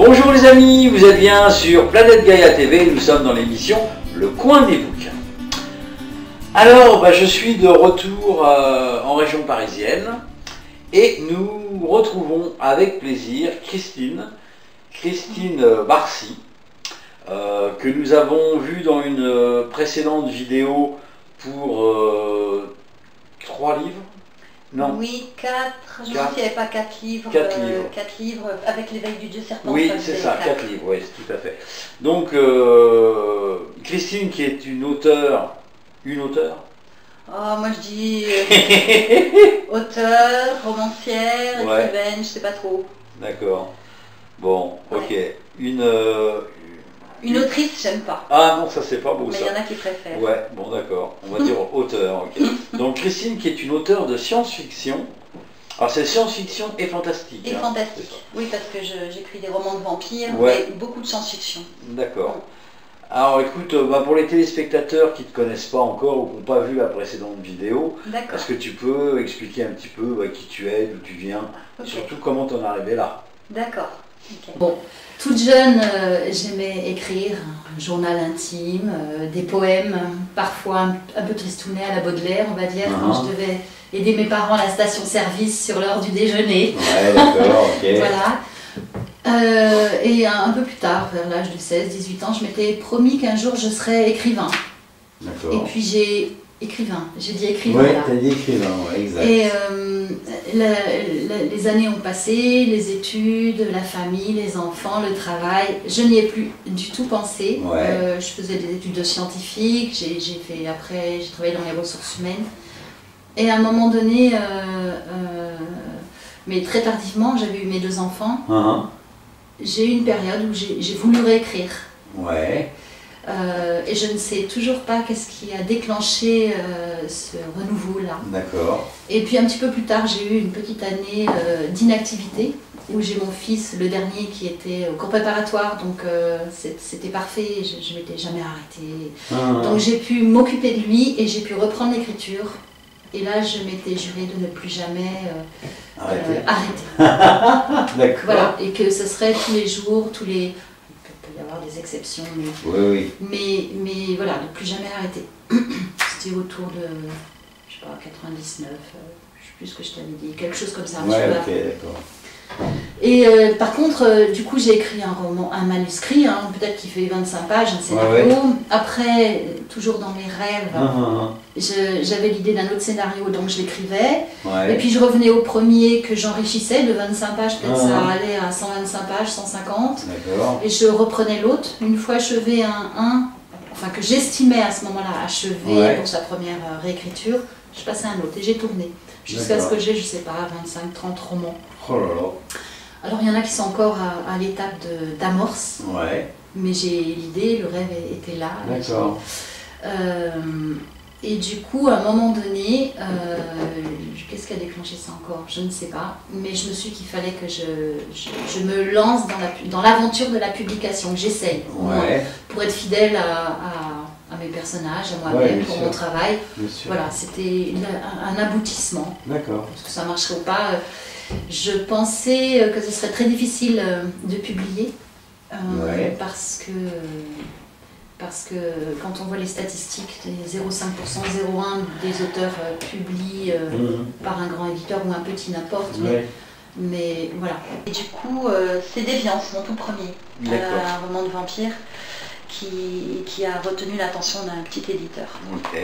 Bonjour les amis, vous êtes bien sur Planète Gaïa TV, nous sommes dans l'émission Le Coin des Bouquins. Alors, je suis de retour en région parisienne et nous retrouvons avec plaisir Christine Barcy, que nous avons vue dans une précédente vidéo pour 3 livres. Non. Oui, 4, je ne sais s'il n'y avait pas 4 livres. 4 livres. 4 livres avec l'éveil du Dieu serpent. Oui, c'est ça, 4 livres, oui, tout à fait. Donc, Christine qui est une auteure. Oh, moi je dis auteur, romancière, Ouais. écrivaine, je ne sais pas trop. D'accord. Bon, ok. Ouais. Une autrice, j'aime pas. Ah non, ça c'est pas beau Mais ça. il y en a qui préfèrent. Ouais, bon d'accord. On va dire auteur, ok. Donc Christine qui est une auteure de science-fiction. Alors c'est science-fiction et fantastique. Et hein, fantastique. c'est ça. Oui, parce que j'écris des romans de vampires, Ouais. mais beaucoup de science-fiction. D'accord. Alors écoute, pour les téléspectateurs qui ne te connaissent pas encore ou qui n'ont pas vu la précédente vidéo, D'accord. est-ce que tu peux expliquer un petit peu qui tu es, d'où tu viens, et Ok. surtout comment t'en es arrivé là? D'accord. Ok. Bon, toute jeune, j'aimais écrire un journal intime, des poèmes, parfois un peu tristounets à la Baudelaire, on va dire, quand je devais aider mes parents à la station-service sur l'heure du déjeuner. Ouais, d'accord, ok. Voilà. Et un peu plus tard, vers l'âge de 16-18 ans, je m'étais promis qu'un jour je serais écrivain. D'accord. Et puis j'ai dit écrivain. Ouais, là. t'as dit écrivain, ouais, exact. Et les années ont passé, les études, la famille, les enfants, le travail. Je n'y ai plus du tout pensé. Ouais. Je faisais des études de scientifique, j'ai travaillé dans les ressources humaines. Et à un moment donné, mais très tardivement, j'avais eu mes 2 enfants. J'ai eu une période où j'ai voulu réécrire. Ouais. Et je ne sais toujours pas qu'est-ce qui a déclenché ce renouveau-là. D'accord. Et puis un petit peu plus tard, j'ai eu une petite année d'inactivité où j'ai mon fils, le dernier, qui était au cours préparatoire, donc c'était parfait, je ne m'étais jamais arrêtée. Donc j'ai pu m'occuper de lui et j'ai pu reprendre l'écriture. Et là, je m'étais juré de ne plus jamais arrêter. D'accord. Voilà, et que ce serait tous les jours, il peut y avoir des exceptions, Oui. mais voilà, de plus jamais arrêter. C'était autour de, je sais pas, 99, je sais plus ce que je t'avais dit, quelque chose comme ça. Ouais, je sais pas. ok, d'accord. Et par contre, du coup, j'ai écrit un roman, un manuscrit, peut-être qui fait 25 pages, un scénario. Ouais. Après, toujours dans mes rêves, j'avais l'idée d'un autre scénario, donc je l'écrivais. Ouais. Et puis je revenais au premier que j'enrichissais de 25 pages, peut-être ça allait à 125 pages, 150. D'accord. Et je reprenais l'autre. Une fois achevé que j'estimais à ce moment-là achevé pour sa première réécriture, je passais à un autre et j'ai tourné. Jusqu'à ce que j'ai, je sais pas, 25-30 romans. Oh là là. Alors il y en a qui sont encore à l'étape d'amorce, Ouais. mais j'ai l'idée, le rêve était là. D'accord. Et du coup, à un moment donné, qu'est-ce qui a déclenché ça encore? Je ne sais pas, mais je me suis dit qu'il fallait que je me lance dans l'aventure de la publication, que j'essaye, pour être fidèle à mes personnages, à moi-même, pour mon travail. Voilà, c'était un aboutissement. D'accord. Parce que ça ne marcherait pas. Je pensais que ce serait très difficile de publier, parce que quand on voit les statistiques, des 0,5%, 0,1% des auteurs publient par un grand éditeur ou un petit n'importe, mais voilà. Et du coup, c'est Déviance, mon tout premier, un roman de vampire qui a retenu l'attention d'un petit éditeur. Ok.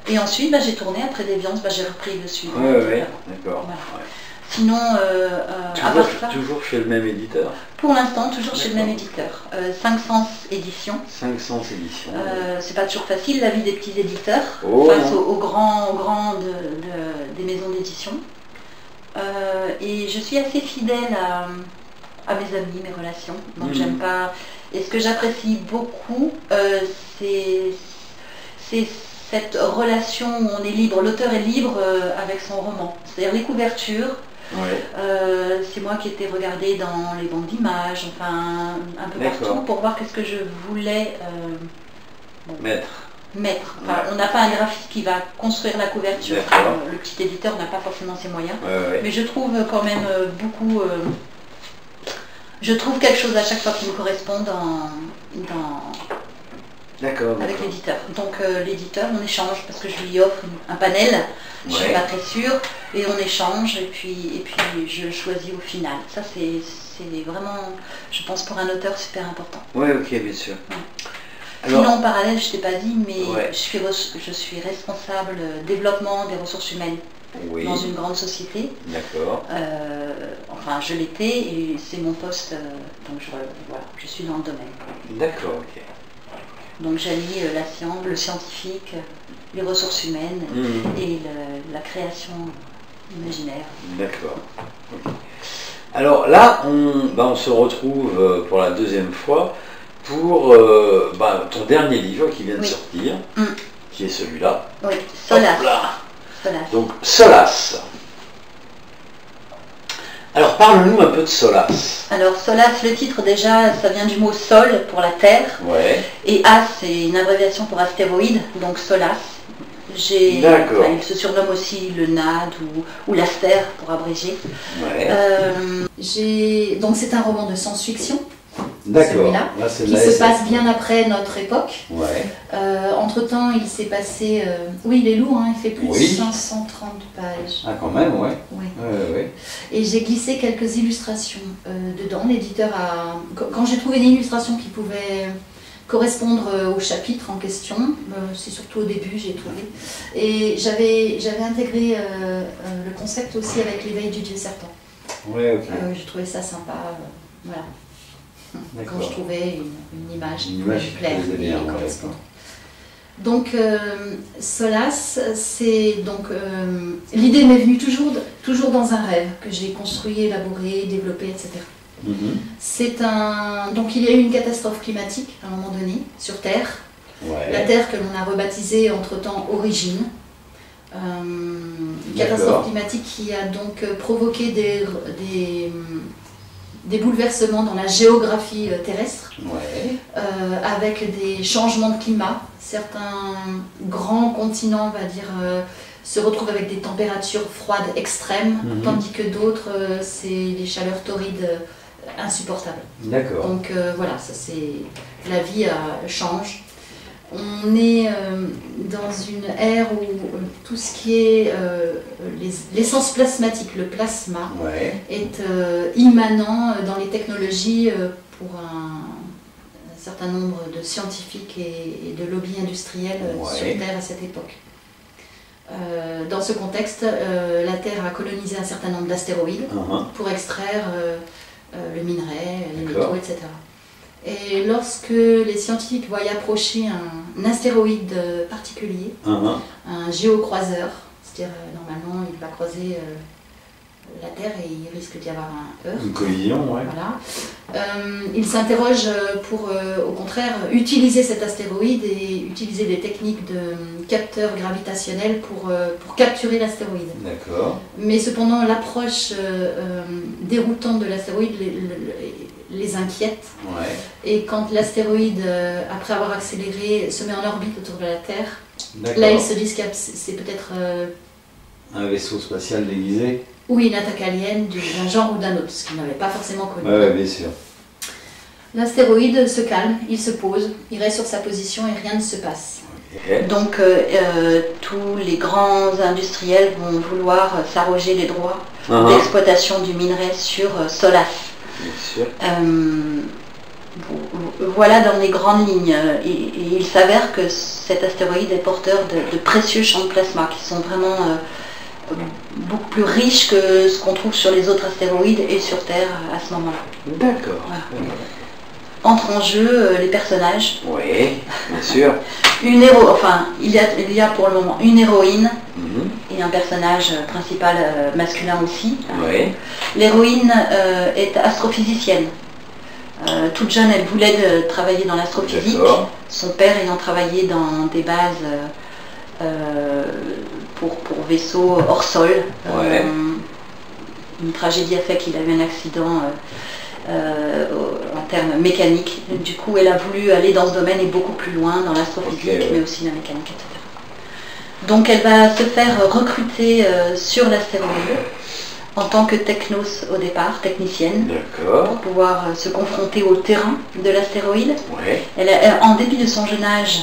Et ensuite, j'ai tourné après Déviance, j'ai repris le suivant. D'accord. Voilà. Sinon, à part ça, toujours chez le même éditeur? pour l'instant, toujours chez le même éditeur. 500 éditions. 500 éditions. C'est pas toujours facile la vie des petits éditeurs face aux grands des maisons d'édition. Et je suis assez fidèle à mes amis, mes relations. Donc j'aime pas. Et ce que j'apprécie beaucoup, c'est cette relation où on est libre, l'auteur est libre avec son roman. C'est-à-dire les couvertures. C'est moi qui étais regardée dans les banques d'images, enfin un peu partout pour voir qu'est-ce que je voulais mettre. Enfin, on n'a pas un graphiste qui va construire la couverture. Le petit éditeur n'a pas forcément ses moyens. Mais je trouve quand même beaucoup je trouve quelque chose à chaque fois qui me correspond avec l'éditeur. Donc l'éditeur, on échange parce que je lui offre un panel, je ne suis pas très sûre, et on échange et puis je choisis au final. Ça c'est vraiment, je pense, pour un auteur super important. Oui, ok, bien sûr. Ouais. Alors, sinon en parallèle, je ne t'ai pas dit, mais je suis responsable développement des ressources humaines dans une grande société. D'accord. Enfin, je l'étais et c'est mon poste, donc je suis dans le domaine. D'accord, ok. Donc j'allie le scientifique, les ressources humaines et la création imaginaire. D'accord. Okay. Alors là, on se retrouve pour la deuxième fois pour ton dernier livre qui vient de sortir, qui est celui-là. Oui, Solace. Donc Solace. Alors parle-nous un peu de Solace. Alors Solace, le titre déjà, ça vient du mot sol pour la Terre. Ouais. Et A, c'est une abréviation pour astéroïde, donc Solace. Il se surnomme aussi le NAD ou l'Aster pour abréger. Ouais. Donc c'est un roman de science-fiction. D'accord. Qui se passe bien après notre époque. Ouais. Entre-temps, il s'est passé... il est lourd, hein, il fait plus de 530 pages. Ah, quand même, ouais. Ouais. Et j'ai glissé quelques illustrations dedans. L'éditeur a... Quand j'ai trouvé une illustration qui pouvait correspondre au chapitre en question, c'est surtout au début, j'ai trouvé. Et j'avais intégré le concept aussi avec l'éveil du dieu serpent. Ouais, ok. J'ai trouvé ça sympa. Voilà. Quand je trouvais une image qui me plaire et correspondre. Donc Solace, c'est donc l'idée m'est venue toujours dans un rêve que j'ai construit, élaboré, développé, etc. Donc il y a eu une catastrophe climatique à un moment donné sur Terre, la Terre que l'on a rebaptisée entre-temps Origine. Une catastrophe climatique qui a donc provoqué des bouleversements dans la géographie terrestre, avec des changements de climat. Certains grands continents, on va dire, se retrouvent avec des températures froides extrêmes, tandis que d'autres, c'est des chaleurs torrides insupportables. D'accord. Donc voilà, ça c'est la vie change. On est dans une ère où tout ce qui est l'essence plasmatique, le plasma, est immanent dans les technologies pour un certain nombre de scientifiques et de lobbies industriels sur Terre à cette époque. Dans ce contexte, la Terre a colonisé un certain nombre d'astéroïdes pour extraire le minerai, les métaux, etc. Et lorsque les scientifiques voient approcher un astéroïde particulier, un géocroiseur, c'est-à-dire normalement il va croiser la Terre et il risque d'y avoir un heurt. Une collision, Voilà. Ils s'interrogent pour, au contraire, utiliser cet astéroïde et utiliser des techniques de capteurs gravitationnels pour capturer l'astéroïde. D'accord. Mais cependant, l'approche déroutante de l'astéroïde les inquiète. Et quand l'astéroïde, après avoir accéléré, se met en orbite autour de la Terre, là ils se disent que c'est peut-être... un vaisseau spatial déguisé. Oui, une attaque alien d'un genre ou d'un autre, ce qu'ils n'avaient pas forcément connu. Oui, bien sûr. L'astéroïde se calme, il se pose, il reste sur sa position et rien ne se passe. Donc tous les grands industriels vont vouloir s'arroger les droits d'exploitation du minerai sur Solace. Bien sûr. Voilà dans les grandes lignes. Et il s'avère que cet astéroïde est porteur de précieux champs de plasma qui sont vraiment beaucoup plus riches que ce qu'on trouve sur les autres astéroïdes et sur Terre à ce moment-là. D'accord. Voilà. Entrent en jeu les personnages. Oui, bien sûr. Il y a pour le moment une héroïne et un personnage principal masculin aussi. Oui. L'héroïne est astrophysicienne. Toute jeune, elle voulait travailler dans l'astrophysique. Son père ayant travaillé dans des bases pour vaisseaux hors sol. Une tragédie a fait qu'il a eu un accident en termes mécaniques. Du coup, elle a voulu aller dans ce domaine et beaucoup plus loin, dans l'astrophysique, mais aussi la mécanique, etc. Donc elle va se faire recruter sur l'astéroïde en tant que technos au départ, technicienne, pour pouvoir se confronter au terrain de l'astéroïde. Ouais. En dépit de son jeune âge,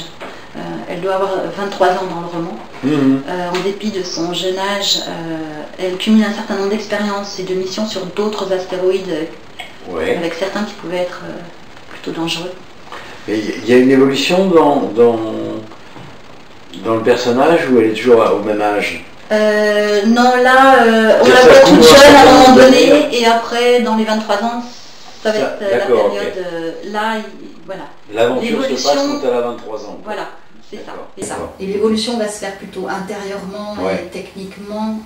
elle doit avoir 23 ans dans le roman, en dépit de son jeune âge, elle cumule un certain nombre d'expériences et de missions sur d'autres astéroïdes, avec certains qui pouvaient être plutôt dangereux. Mais il y a une évolution dans le personnage ou elle est toujours au même âge? Non, là, on la voit toute jeune à un moment donné, et après, dans les 23 ans, ça va être la période. Là, voilà. L'aventure se passe quand elle a 23 ans. Voilà, c'est ça. Et l'évolution va se faire plutôt intérieurement et techniquement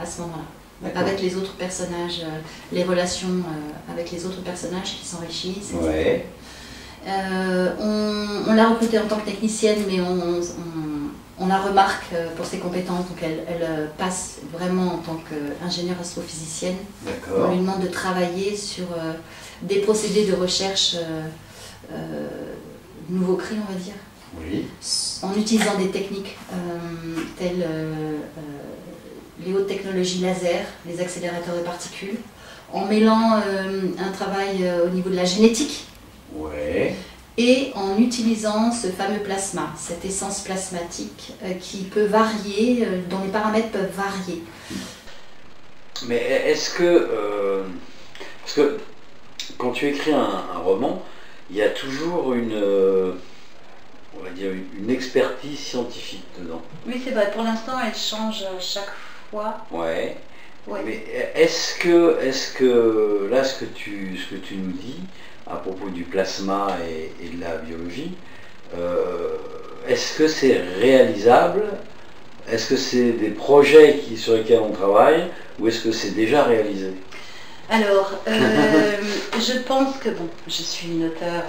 à ce moment-là. Avec les autres personnages, les relations avec les autres personnages qui s'enrichissent. Ouais. On l'a recrutée en tant que technicienne, mais on la remarque pour ses compétences, donc elle passe vraiment en tant qu'ingénieure astrophysicienne. On lui demande de travailler sur des procédés de recherche nouveau cri, on va dire, en utilisant des techniques telles les hautes technologies laser, les accélérateurs de particules, en mêlant un travail au niveau de la génétique. Et en utilisant ce fameux plasma, cette essence plasmatique qui peut varier, dont les paramètres peuvent varier. Mais est-ce que... parce que quand tu écris un roman, il y a toujours on va dire une expertise scientifique dedans. Oui, c'est vrai. Pour l'instant, elle change à chaque fois. Mais est-ce que là, ce que tu nous dis à propos du plasma et de la biologie, est-ce que c'est réalisable? Est-ce que c'est des projets sur lesquels on travaille ou est-ce que c'est déjà réalisé? Alors, je pense que, bon, je suis une auteure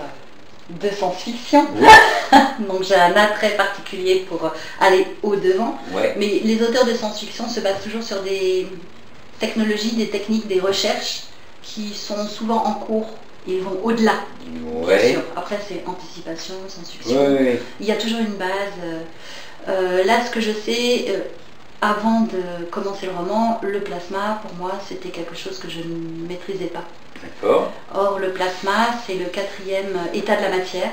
de science-fiction, donc j'ai un attrait particulier pour aller au-devant, mais les auteurs de science-fiction se basent toujours sur des technologies, des techniques, des recherches qui sont souvent en cours. Ils vont au-delà, bien sûr. Après, c'est anticipation, science-fiction. Il y a toujours une base. Là, ce que je sais, avant de commencer le roman, le plasma, pour moi, c'était quelque chose que je ne maîtrisais pas. Or, le plasma, c'est le 4e état de la matière.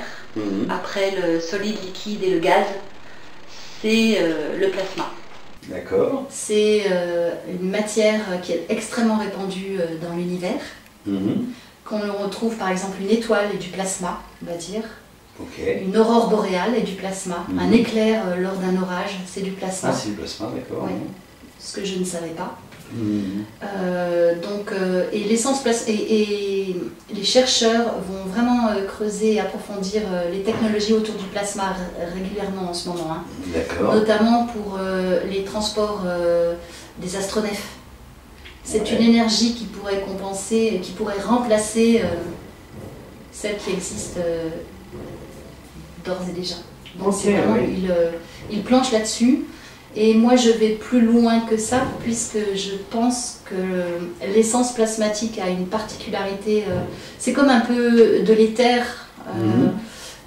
Après le solide, liquide et le gaz, c'est le plasma. C'est une matière qui est extrêmement répandue dans l'univers. Qu'on retrouve par exemple une étoile et du plasma, on va dire. Une aurore boréale et du plasma. Un éclair lors d'un orage, c'est du plasma. Ah, c'est du plasma, d'accord. Ce que je ne savais pas. Et l'essence et les chercheurs vont vraiment creuser et approfondir les technologies autour du plasma régulièrement en ce moment. Notamment pour les transports des astronefs. C'est une énergie qui pourrait compenser, qui pourrait remplacer celle qui existe d'ores et déjà. Donc c'est vraiment, il planche là-dessus. Et moi je vais plus loin que ça, puisque je pense que l'essence plasmatique a une particularité, c'est comme un peu de l'éther.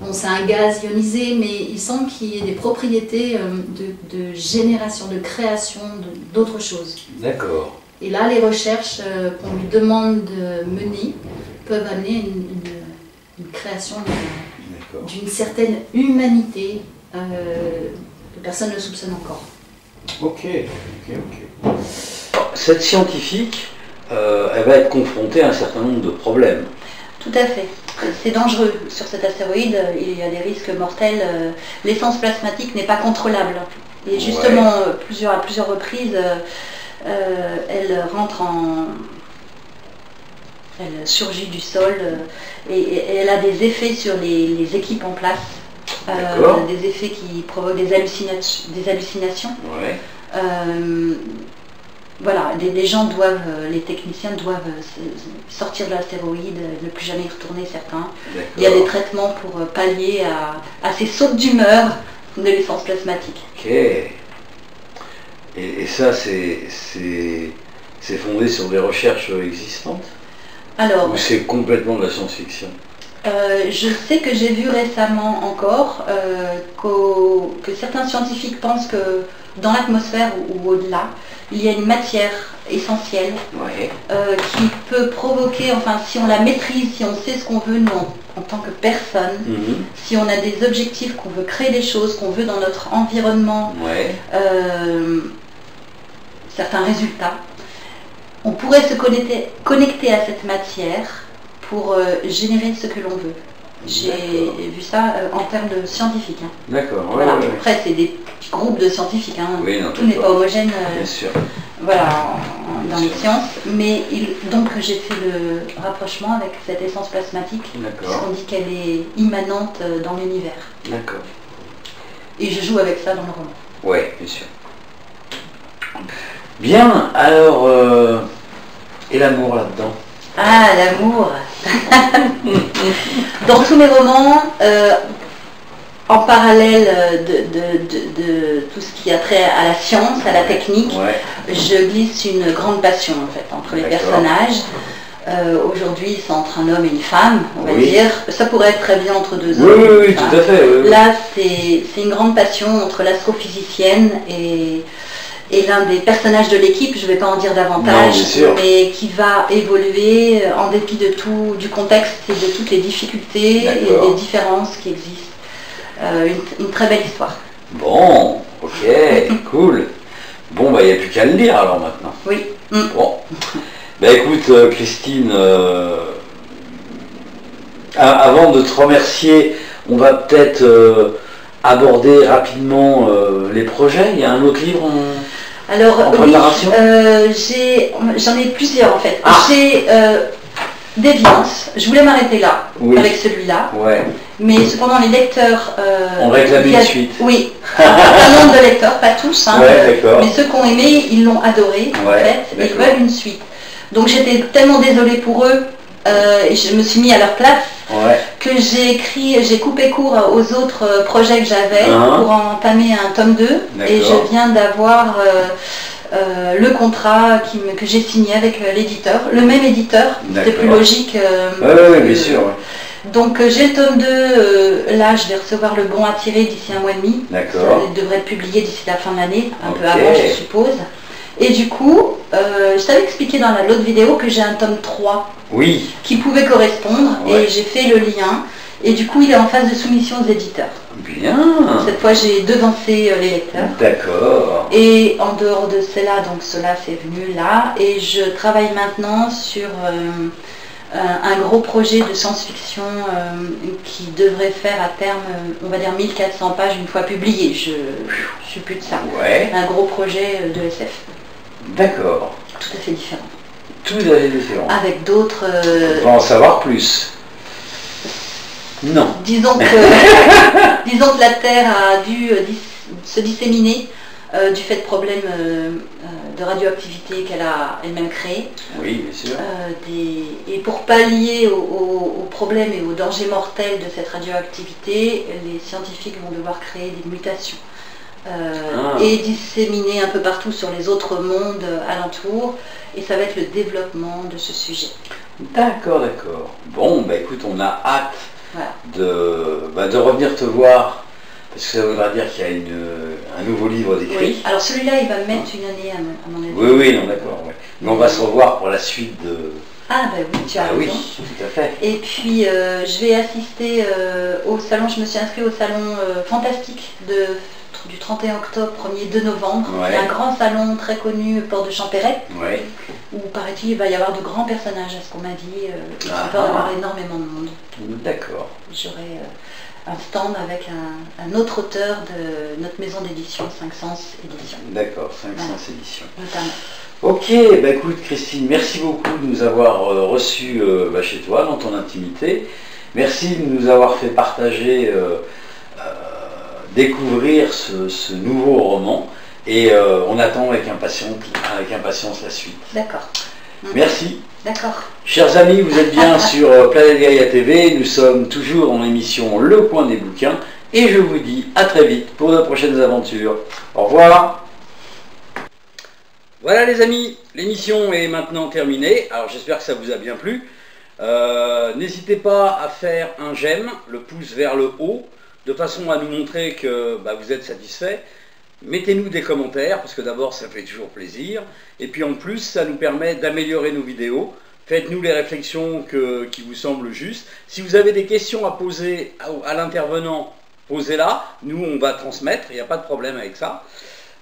Bon, c'est un gaz ionisé, mais il semble qu'il y ait des propriétés de génération, de création d'autres choses. Et là, les recherches qu'on lui demande de mener peuvent amener une création d'une certaine humanité que personne ne soupçonne encore. Cette scientifique, elle va être confrontée à un certain nombre de problèmes. Tout à fait. C'est dangereux. Sur cet astéroïde, il y a des risques mortels. L'essence plasmatique n'est pas contrôlable. Et justement, à plusieurs reprises, elle rentre elle surgit du sol et elle a des effets sur les équipes en place, des effets qui provoquent des hallucinations. Voilà, les techniciens doivent sortir de l'astéroïde, ne plus jamais y retourner, certains. Il y a des traitements pour pallier à ces sautes d'humeur de l'essence plasmatique. Et ça, c'est fondé sur des recherches existantes? Ou c'est complètement de la science-fiction? Je sais que j'ai vu récemment encore que certains scientifiques pensent que dans l'atmosphère ou au-delà, il y a une matière essentielle qui peut provoquer, enfin si on la maîtrise, si on sait ce qu'on veut nous en tant que personne, si on a des objectifs, qu'on veut créer des choses, qu'on veut dans notre environnement, certains résultats, on pourrait se connecter à cette matière pour générer ce que l'on veut. J'ai vu ça en termes de scientifiques. Hein. D'accord. Voilà. Après, c'est des petits groupes de scientifiques. Hein. Oui, non, tout n'est pas homogène bien sûr. Voilà, dans les sciences. Mais donc, j'ai fait le rapprochement avec cette essence plasmatique. Puisqu'on dit qu'elle est immanente dans l'univers. D'accord. Et je joue avec ça dans le roman. Oui, bien sûr. Bien, alors, et l'amour là-dedans? Ah, l'amour. Dans tous mes romans, en parallèle de tout ce qui a trait à la science, à la technique, je glisse une grande passion en fait entre les personnages. Aujourd'hui, c'est entre un homme et une femme, on va dire. Ça pourrait être très bien entre deux hommes. Oui, tout à fait. Là, c'est une grande passion entre l'astrophysicienne et l'un des personnages de l'équipe, je ne vais pas en dire davantage, mais qui va évoluer en dépit de tout, du contexte et de toutes les difficultés et des différences qui existent. Une très belle histoire. Bon, ok, cool. Bon, bah il n'y a plus qu'à le lire alors maintenant. Oui. Bon. Bah écoute, Christine, avant de te remercier, on va peut-être aborder rapidement les projets. Il y a un autre livre en préparation? J'en ai plusieurs en fait. J'ai Déviance, je voulais m'arrêter là, avec celui-là. Mais cependant les lecteurs... on réclame une suite. Oui, un nombre de lecteurs, pas tous, hein, mais ceux qui ont aimé, ils l'ont adoré en fait, et ils veulent une suite. Donc j'étais tellement désolée pour eux, et je me suis mis à leur place, que j'ai coupé court aux autres projets que j'avais pour entamer un tome 2, et je viens d'avoir le contrat que j'ai signé avec l'éditeur, le même éditeur, c'était plus logique. Oui, bien sûr. Donc j'ai le tome 2, là je vais recevoir le bon à tirer d'ici un mois et demi, ça devrait être publié d'ici la fin de l'année, un peu avant je suppose. Et du coup, je t'avais expliqué dans l'autre vidéo que j'ai un tome 3 qui pouvait correspondre, et j'ai fait le lien, et du coup il est en phase de soumission aux éditeurs. Bien. Cette fois j'ai devancé les lecteurs. D'accord. Et en dehors de cela, donc cela c'est venu là, et je travaille maintenant sur un gros projet de science-fiction qui devrait faire à terme, on va dire 1400 pages une fois publié. Je suis plus de ça. Un gros projet de SF. D'accord. Tout à fait différent. Tout à fait différent. Avec d'autres... On va en savoir plus. Non. Disons que la Terre a dû se disséminer du fait de problèmes de radioactivité qu'elle a elle-même créés. Oui, bien sûr. Et pour pallier aux problèmes et aux dangers mortels de cette radioactivité, les scientifiques vont devoir créer des mutations. Et disséminer un peu partout sur les autres mondes alentours, et ça va être le développement de ce sujet. D'accord. Bon, bah écoute, on a hâte de revenir te voir, parce que ça voudra dire qu'il y a un nouveau livre d'écrit. Alors celui-là, il va me mettre une année à mon avis. Oui, non, d'accord. Mais on va se revoir pour la suite de... Ah bah oui, tu as raison. Oui, tout à fait. Et puis je vais assister au salon, je me suis inscrite au salon fantastique du 31 octobre, 1er 2 novembre. Il y a un grand salon très connu, Port de Champéret, où paraît-il il va y avoir de grands personnages, à ce qu'on m'a dit. Il va y avoir énormément de monde. D'accord. J'aurai un stand avec un autre auteur de notre maison d'édition, 500 Éditions. D'accord, 500 Éditions. Notamment. Ok, bah écoute Christine, merci beaucoup de nous avoir reçus chez toi, dans ton intimité. Merci de nous avoir fait partager, découvrir ce nouveau roman, et on attend avec impatience la suite. D'accord. Merci. D'accord. Chers amis, vous êtes bien sur Planète Gaïa TV, nous sommes toujours dans l'émission Le Coin des Bouquins, et je vous dis à très vite pour de prochaines aventures. Au revoir. Voilà les amis, l'émission est maintenant terminée. Alors j'espère que ça vous a bien plu. N'hésitez pas à faire un j'aime, le pouce vers le haut, de façon à nous montrer que vous êtes satisfait. Mettez-nous des commentaires, parce que d'abord ça fait toujours plaisir, et puis en plus ça nous permet d'améliorer nos vidéos. Faites-nous les réflexions qui vous semblent justes. Si vous avez des questions à poser à l'intervenant, posez-la, nous on va transmettre, il n'y a pas de problème avec ça.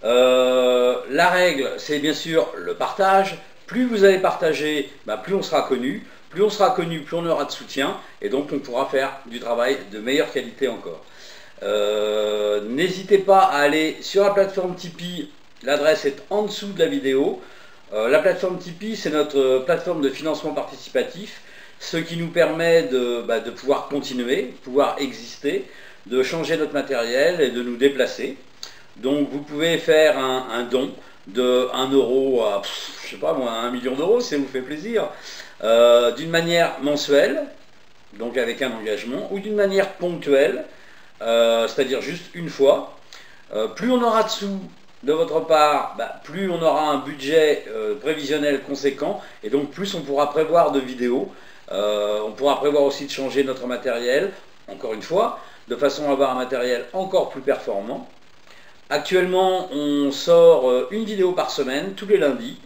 La règle, c'est bien sûr le partage. Plus vous allez partager, plus on sera connu. Plus on sera connu, plus on aura de soutien, et donc on pourra faire du travail de meilleure qualité encore. N'hésitez pas à aller sur la plateforme Tipeee, l'adresse est en dessous de la vidéo. La plateforme Tipeee, c'est notre plateforme de financement participatif, ce qui nous permet de pouvoir continuer, pouvoir exister, de changer notre matériel et de nous déplacer. Donc vous pouvez faire un don de 1 euro à, je sais pas moi, 1 million d'euros, si ça vous fait plaisir, d'une manière mensuelle, donc avec un engagement, ou d'une manière ponctuelle, c'est-à-dire juste une fois. Plus on aura de sous de votre part, plus on aura un budget prévisionnel conséquent, et donc plus on pourra prévoir de vidéos. On pourra prévoir aussi de changer notre matériel, encore une fois, de façon à avoir un matériel encore plus performant. Actuellement, on sort une vidéo par semaine, tous les lundis.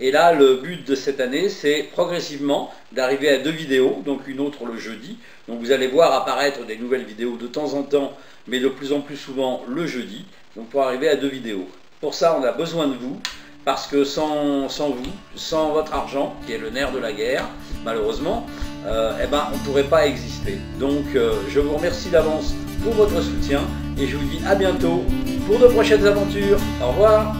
Et là, le but de cette année, c'est progressivement d'arriver à 2 vidéos, donc une autre le jeudi. Donc vous allez voir apparaître des nouvelles vidéos de temps en temps, mais de plus en plus souvent le jeudi, donc pour arriver à 2 vidéos. Pour ça, on a besoin de vous, parce que sans vous, sans votre argent, qui est le nerf de la guerre, malheureusement, on ne pourrait pas exister. Donc je vous remercie d'avance pour votre soutien, et je vous dis à bientôt pour de prochaines aventures. Au revoir.